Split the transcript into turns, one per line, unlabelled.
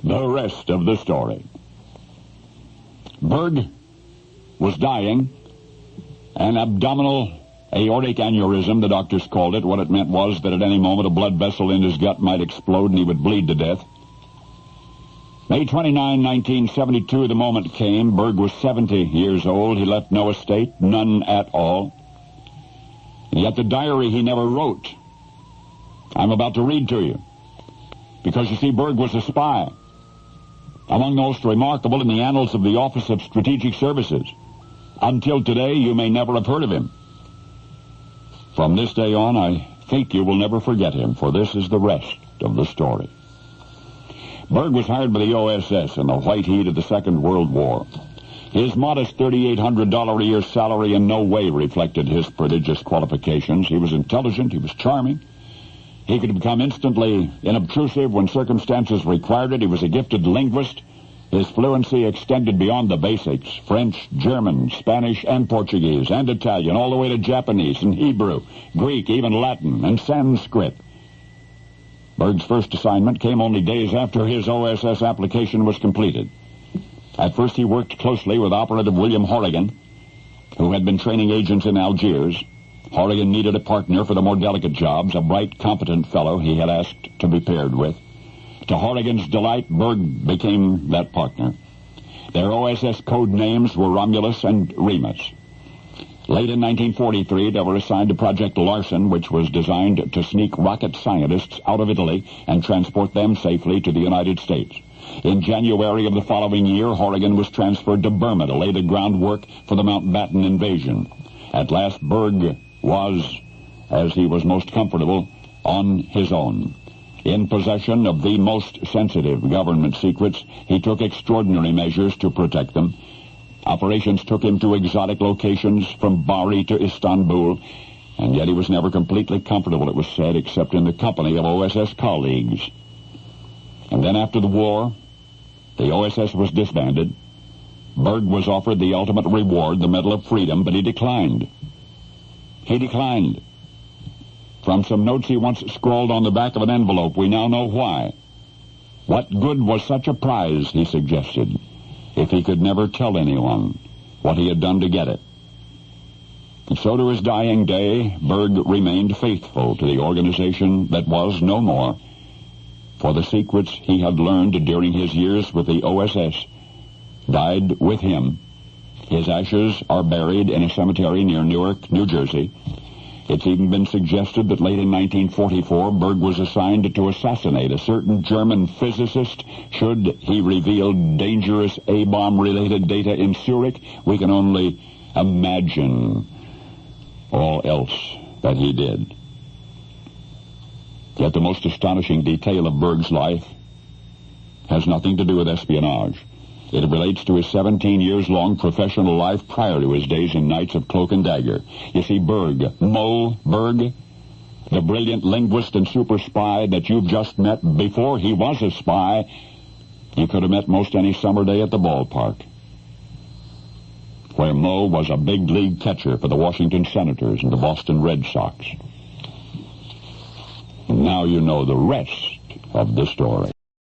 The rest of the story. Berg was dying. An abdominal aortic aneurysm, the doctors called it. What it meant was that at any moment a blood vessel in his gut might explode and he would bleed to death. May 29, 1972, the moment came. Berg was 70 years old. He left no estate, none at all. And yet the diary he never wrote, I'm about to read to you. Because, you see, Berg was a spy. Among the most remarkable in the annals of the Office of Strategic Services. Until today, you may never have heard of him. From this day on, I think you will never forget him, for this is the rest of the story. Berg was hired by the OSS in the white heat of the Second World War. His modest $3,800 a year salary in no way reflected his prodigious qualifications. He was intelligent, he was charming. He could become instantly inobtrusive when circumstances required it. He was a gifted linguist. His fluency extended beyond the basics: French, German, Spanish, and Portuguese, and Italian, all the way to Japanese and Hebrew, Greek, even Latin, and Sanskrit. Berg's first assignment came only days after his OSS application was completed. At first he worked closely with Operative William Horrigan, who had been training agents in Algiers. Horrigan needed a partner for the more delicate jobs, a bright, competent fellow he had asked to be paired with. To Horrigan's delight, Berg became that partner. Their OSS code names were Romulus and Remus. Late in 1943, they were assigned to Project Larsen, which was designed to sneak rocket scientists out of Italy and transport them safely to the United States. In January of the following year, Horrigan was transferred to Burma to lay the groundwork for the Mountbatten invasion. At last, Berg was, as he was most comfortable, on his own. In possession of the most sensitive government secrets, he took extraordinary measures to protect them. Operations took him to exotic locations from Bari to Istanbul, and yet he was never completely comfortable, it was said, except in the company of OSS colleagues. And then after the war, the OSS was disbanded. Berg was offered the ultimate reward, the Medal of Freedom, but he declined. He declined. From some notes he once scrawled on the back of an envelope, we now know why. What good was such a prize, he suggested, if he could never tell anyone what he had done to get it? And so to his dying day, Berg remained faithful to the organization that was no more, for the secrets he had learned during his years with the OSS died with him. His ashes are buried in a cemetery near Newark, New Jersey. It's even been suggested that late in 1944, Berg was assigned to assassinate a certain German physicist should he reveal dangerous A-bomb-related data in Zurich. We can only imagine all else that he did. Yet the most astonishing detail of Berg's life has nothing to do with espionage. It relates to his 17 years-long professional life prior to his days in Knights of Cloak and Dagger. You see, Berg, Moe Berg, the brilliant linguist and super spy that you've just met, before he was a spy, you could have met most any summer day at the ballpark, where Moe was a big league catcher for the Washington Senators and the Boston Red Sox. And now you know the rest of the story.